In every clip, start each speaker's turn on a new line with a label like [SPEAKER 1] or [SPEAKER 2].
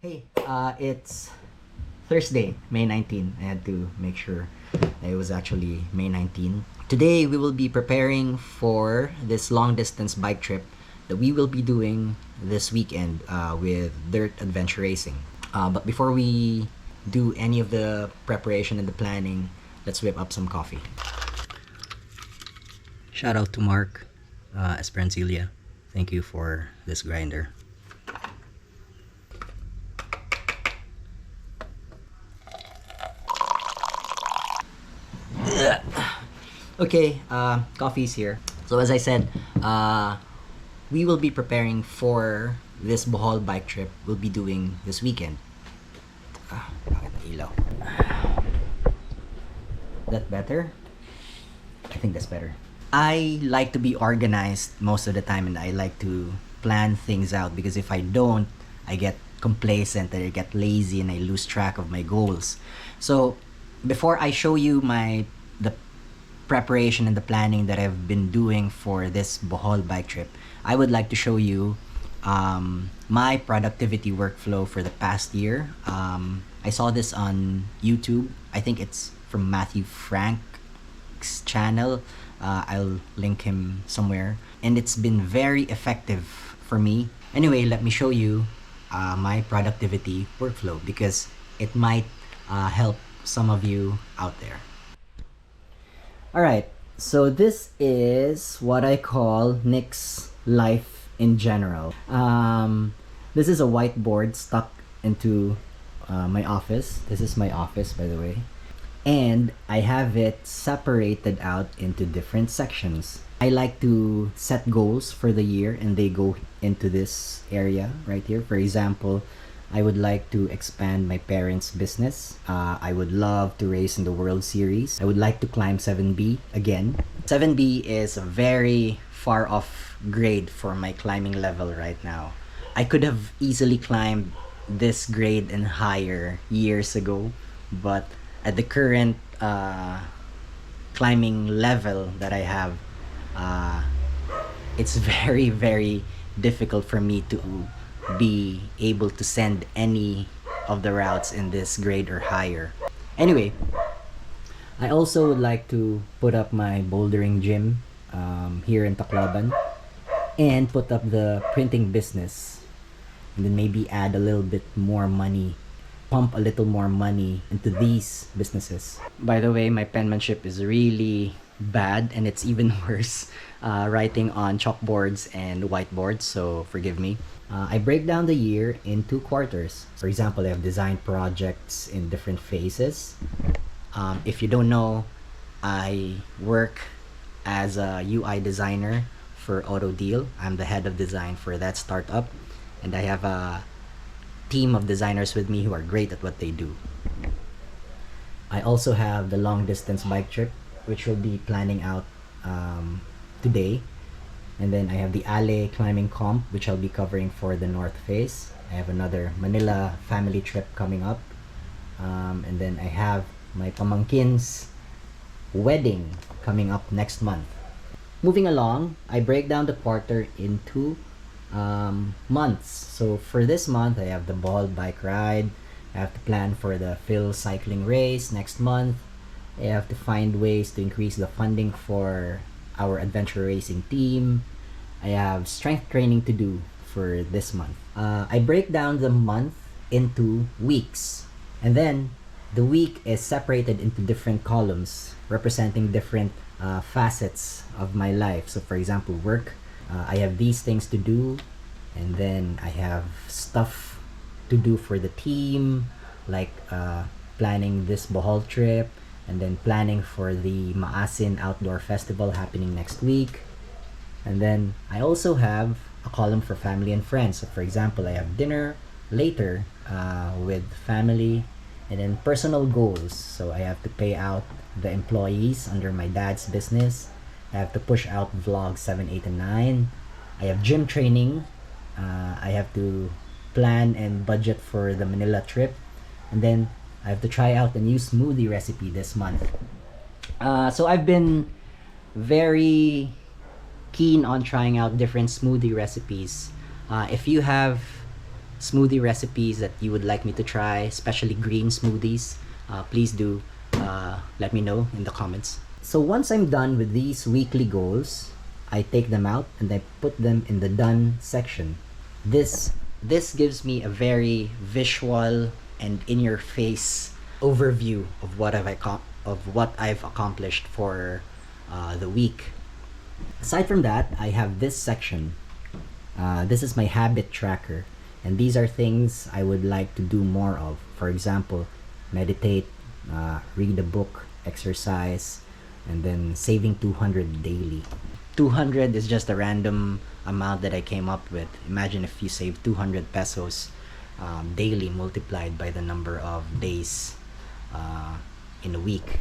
[SPEAKER 1] Hey, it's Thursday, May 19. I had to make sure that it was actually May 19. Today, we will be preparing for this long distance bike trip that we will be doing this weekend with Dirt Adventure Racing. But before we do any of the preparation and the planning, let's whip up some coffee. Shout out to Mark Esperanzilia. Thank you for this grinder. Okay, coffee's here. So as I said, we will be preparing for this Bohol bike trip we'll be doing this weekend. Bakit ang ilaw? That better? I think that's better. I like to be organized most of the time, and I like to plan things out, because if I don't, I get complacent, I get lazy, and I lose track of my goals. So before I show you the preparation and the planning that I've been doing for this Bohol bike trip, I would like to show you my productivity workflow for the past year. I saw this on YouTube. I think it's from Matthew Frank's channel. I'll link him somewhere. And it's been very effective for me. Anyway, let me show you my productivity workflow, because it might help some of you out there. Alright, so this is what I call Nick's life in general. This is a whiteboard stuck into my office. This is my office, by the way. And I have it separated out into different sections. I like to set goals for the year, and they go into this area right here. For example, I would like to expand my parents' business. I would love to race in the World Series. I would like to climb 7B again. 7B is a very far off grade for my climbing level right now. I could have easily climbed this grade and higher years ago, but at the current climbing level that I have, it's very, very difficult for me to be able to send any of the routes in this grade or higher. Anyway, I also would like to put up my bouldering gym here in Tacloban, and put up the printing business, and then maybe add a little bit more money, pump a little more money into these businesses. By the way, my penmanship is really bad, and it's even worse writing on chalkboards and whiteboards, so forgive me. I break down the year into quarters. For example, I have design projects in different phases. If you don't know, I work as a UI designer for AutoDeal. I'm the head of design for that startup, and I have a team of designers with me who are great at what they do. I also have the long distance bike trip, which we'll be planning out today. And then I have the Ale climbing comp, which I'll be covering for the North Face. I have another Manila family trip coming up. And then I have my pamangkin's wedding coming up next month. Moving along, I break down the quarter into months. So for this month, I have the Bohol bike ride. I have to plan for the Phil cycling race next month. I have to find ways to increase the funding for our adventure racing team. I have strength training to do for this month. I break down the month into weeks, and then the week is separated into different columns representing different facets of my life. So for example, work, I have these things to do, and then I have stuff to do for the team, like planning this Bohol trip, and then planning for the Maasin Outdoor Festival happening next week. And then I also have a column for family and friends. So for example, I have dinner later with family, and then personal goals. So I have to pay out the employees under my dad's business. I have to push out vlogs 7, 8, and 9. I have gym training. I have to plan and budget for the Manila trip. And then I have to try out a new smoothie recipe this month. So I've been very keen on trying out different smoothie recipes. If you have smoothie recipes that you would like me to try, especially green smoothies, please do let me know in the comments. So once I'm done with these weekly goals, I take them out and I put them in the done section. This gives me a very visual and in your face overview of what I've accomplished for the week. Aside from that, I have this section. This is my habit tracker, and these are things I would like to do more of. For example, meditate, read a book, exercise, and then saving 200 daily. 200 is just a random amount that I came up with. Imagine if you save 200 pesos daily multiplied by the number of days in a week.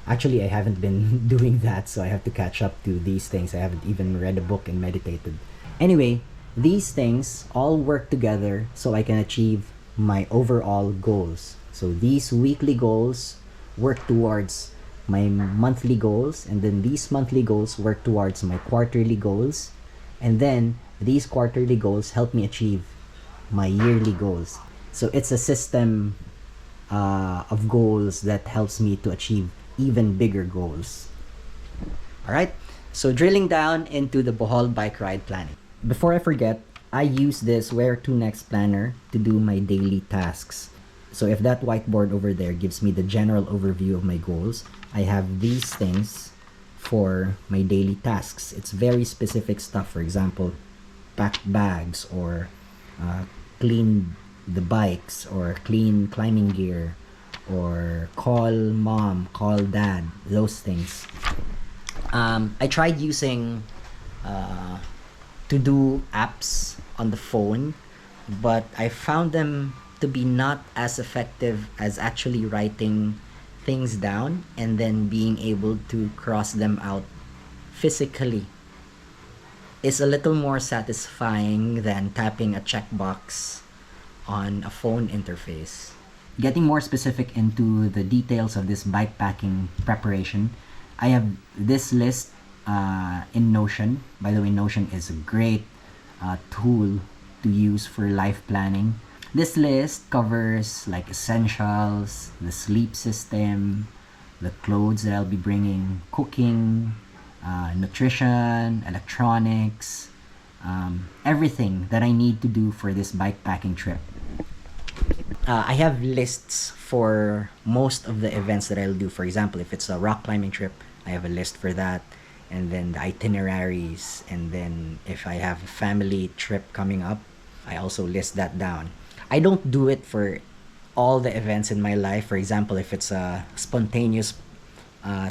[SPEAKER 1] Actually, I haven't been doing that, so I have to catch up to these things. I haven't even read a book and meditated. Anyway, these things all work together so I can achieve my overall goals. So these weekly goals work towards my monthly goals, and then these monthly goals work towards my quarterly goals, and then these quarterly goals help me achieve my yearly goals. So it's a system of goals that helps me to achieve even bigger goals. All right, so drilling down into the Bohol bike ride planning. Before I forget, I use this Where to Next planner to do my daily tasks. So if that whiteboard over there gives me the general overview of my goals, I have these things for my daily tasks. It's very specific stuff. For example, pack bags, or clean the bikes, or clean climbing gear, or call mom, call dad, those things. I tried using to-do apps on the phone, but I found them to be not as effective as actually writing things down and then being able to cross them out physically. Is a little more satisfying than tapping a checkbox on a phone interface. Getting more specific into the details of this bike packing preparation, I have this list in Notion. By the way, Notion is a great tool to use for life planning. This list covers like essentials, the sleep system, the clothes that I'll be bringing, cooking, nutrition, electronics, everything that I need to do for this bike packing trip. I have lists for most of the events that I'll do. For example, if it's a rock climbing trip, I have a list for that, and then the itineraries, and then if I have a family trip coming up, I also list that down. I don't do it for all the events in my life. For example, if it's a spontaneous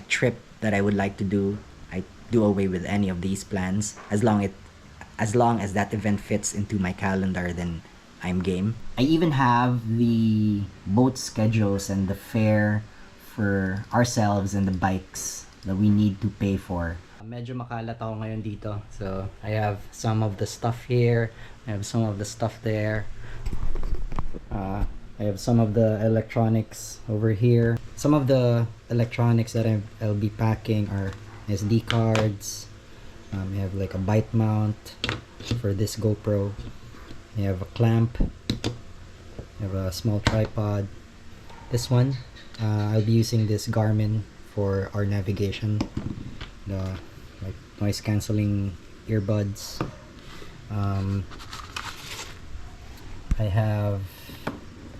[SPEAKER 1] trip that I would like to do, I do away with any of these plans. As long as that event fits into my calendar, then I'm game. I even have the boat schedules and the fare for ourselves and the bikes that we need to pay for. Medyo makalat ako ngayon dito. So, I have some of the stuff here. I have some of the stuff there. I have some of the electronics over here. Some of the electronics that I'll be packing are SD cards. I have like a bite mount for this GoPro. I have a clamp. I have a small tripod. This one, I'll be using this Garmin for our navigation. The like noise cancelling earbuds. I have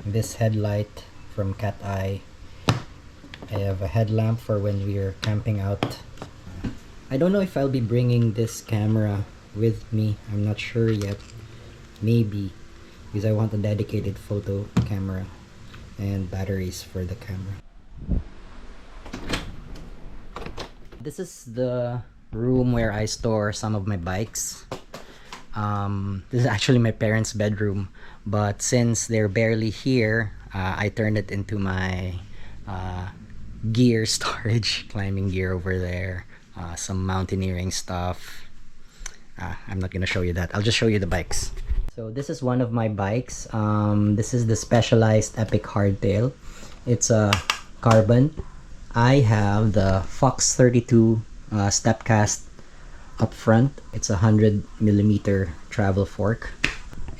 [SPEAKER 1] this headlight from Cat Eye. I have a headlamp for when we're camping out. I don't know if I'll be bringing this camera with me. I'm not sure yet. Maybe, because I want a dedicated photo camera and batteries for the camera. This is the room where I store some of my bikes. This is actually my parents' bedroom, but since they're barely here, I turned it into my gear storage. Climbing gear over there, some mountaineering stuff. I'm not gonna show you that. I'll just show you the bikes. So this is one of my bikes. This is the Specialized Epic Hardtail. It's a carbon. I have the Fox 32 Stepcast up front. It's a 100mm travel fork.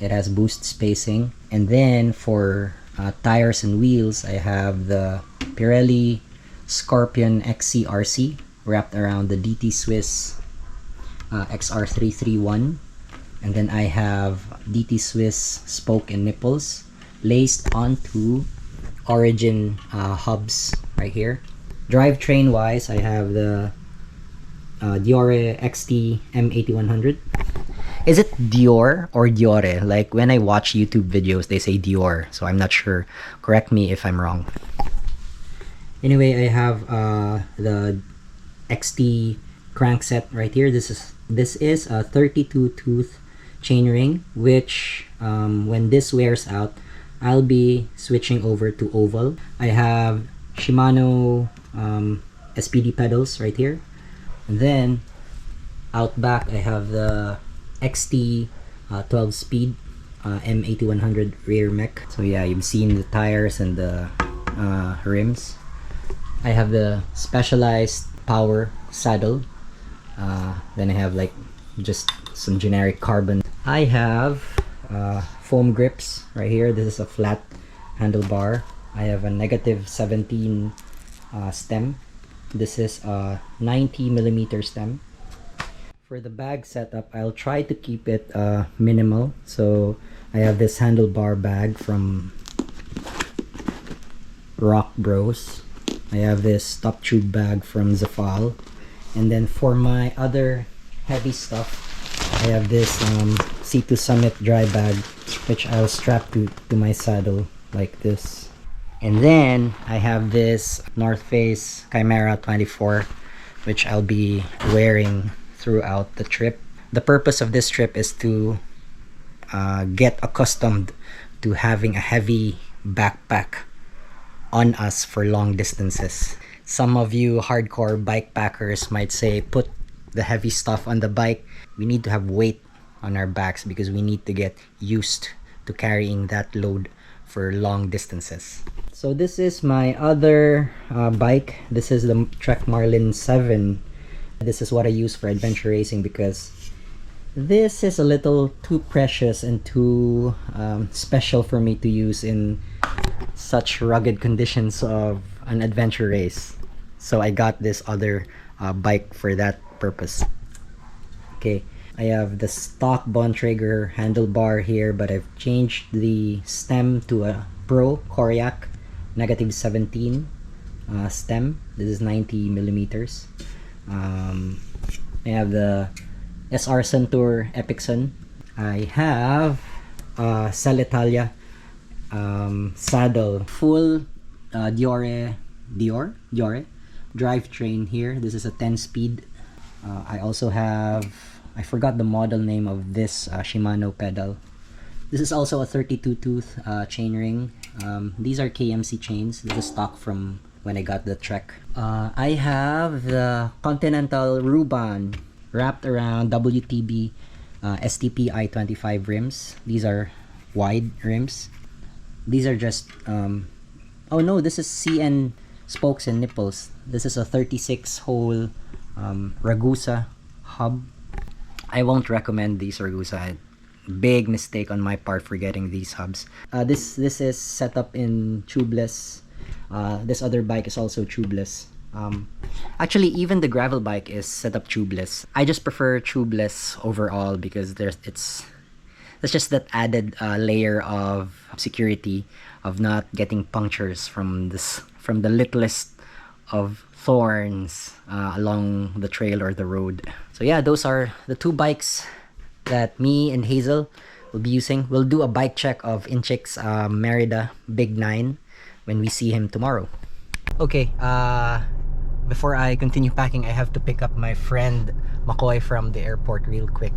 [SPEAKER 1] It has boost spacing. And then for tires and wheels, I have the Pirelli Scorpion XCRC wrapped around the DT Swiss XR331. And then I have DT Swiss spoke and nipples laced onto Origin hubs right here. Drivetrain wise, I have the Diore XT M8100. Is it Dior or Diore? Like when I watch YouTube videos, they say Dior, so I'm not sure. Correct me if I'm wrong. Anyway, I have the XT crankset right here. This is a 32 tooth chainring, which when this wears out, I'll be switching over to oval. I have Shimano SPD pedals right here. And then out back I have the XT 12 speed M8100 rear mech. So yeah, you've seen the tires and the rims. I have the Specialized power saddle. Then I have like just some generic carbon. I have foam grips right here. This is a flat handlebar. I have a negative 17 stem. This is a 90mm stem. For the bag setup, I'll try to keep it minimal. So I have this handlebar bag from Rock Bros. I have this top tube bag from Zafal. And then for my other heavy stuff, I have this C2 Summit dry bag, which I'll strap to my saddle like this. And then I have this North Face Chimera 24, which I'll be wearing throughout the trip. The purpose of this trip is to get accustomed to having a heavy backpack on us for long distances. Some of you hardcore bike packers might say, put the heavy stuff on the bike. We need to have weight on our backs because we need to get used to carrying that load for long distances. So this is my other bike. This is the Trek Marlin 7. This is what I use for adventure racing because this is a little too precious and too special for me to use in such rugged conditions of an adventure race. So I got this other bike for that purpose. Okay, I have the stock Bontrager handlebar here, but I've changed the stem to a Pro Coriac negative 17 stem. This is 90mm. I have the SR Centaur Epicson. I have Salitalia saddle, full Diore drivetrain here. This is a 10-speed. I also have, I forgot the model name of this Shimano pedal. This is also a 32 tooth chainring. These are KMC chains. This is stock from when I got the Trek. I have the Continental Ruban wrapped around WTB STP I-25 rims. These are wide rims. These are just oh no, this is CN spokes and nipples. This is a 36 hole Ragusa hub. I won't recommend these Ragusa. Big mistake on my part for getting these hubs. This is set up in tubeless. This other bike is also tubeless. Actually, even the gravel bike is set up tubeless. I just prefer tubeless overall because there's just that added layer of security of not getting punctures from the littlest of thorns along the trail or the road. So yeah, those are the two bikes that me and Hazel will be using. We'll do a bike check of Inchik's Merida Big 9 when we see him tomorrow. Okay, before I continue packing, I have to pick up my friend McCoy from the airport real quick.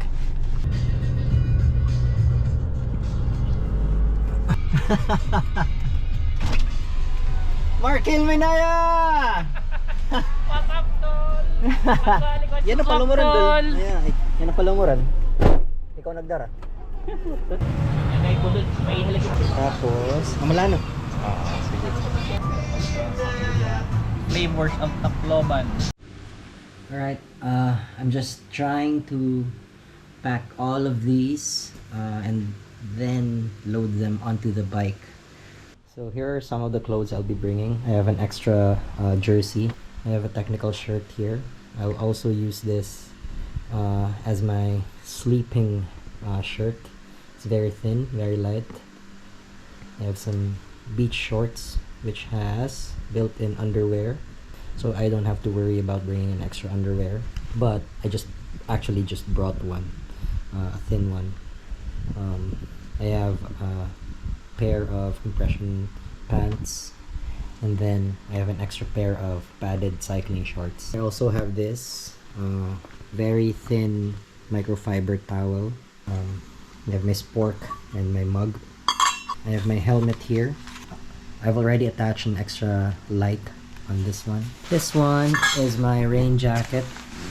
[SPEAKER 1] Markel Minaya!
[SPEAKER 2] What's up, tol?
[SPEAKER 1] Yan ang palumuran, Dol. Yan ang palumuran. Ikaw nagdara.
[SPEAKER 2] Lagay ko dun, may halagay.
[SPEAKER 1] Tapos, Amalano.
[SPEAKER 2] Sige. Flavors of Tacloban.
[SPEAKER 1] Alright, I'm just trying to pack all of these and then load them onto the bike. So here are some of the clothes I'll be bringing. I have an extra jersey. I have a technical shirt here. I'll also use this as my sleeping shirt. It's very thin, very light. I have some beach shorts which has built-in underwear, so I don't have to worry about bringing an extra underwear. But I just brought one, a thin one. I have a pair of compression pants, and then I have an extra pair of padded cycling shorts. I also have this very thin microfiber towel. I have my spork and my mug. I have my helmet here. I've already attached an extra light on this one. This one is my rain jacket.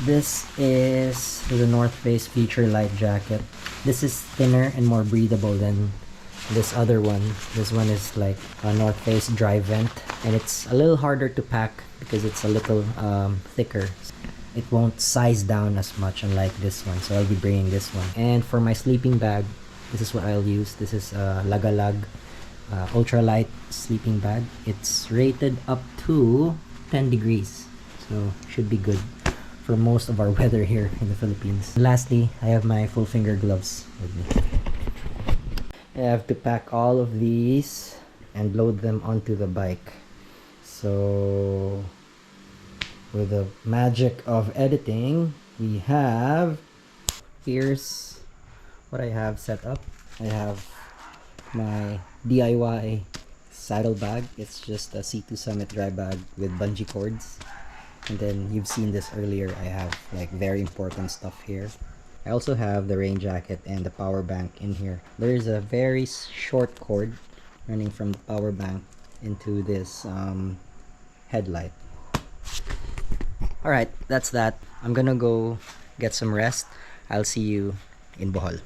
[SPEAKER 1] This is the North Face Feature Light jacket. This is thinner and more breathable than this other one. This one is like a North Face dry vent, and it's a little harder to pack because it's a little thicker. It won't size down as much unlike this one, so I'll be bringing this one. And for my sleeping bag, this is what I'll use. This is a Lagalag ultralight sleeping bag. It's rated up to 10 degrees, so should be good for most of our weather here in the Philippines. And lastly, I have my full finger gloves with me. I have to pack all of these and load them onto the bike. So with the magic of editing, here's what I have set up. I have my DIY saddle bag. It's just a C2 Summit dry bag with bungee cords. And then you've seen this earlier, I have like very important stuff here. I also have the rain jacket and the power bank in here. There's a very short cord running from the power bank into this headlight. Alright, that's that. I'm gonna go get some rest. I'll see you in Bohol.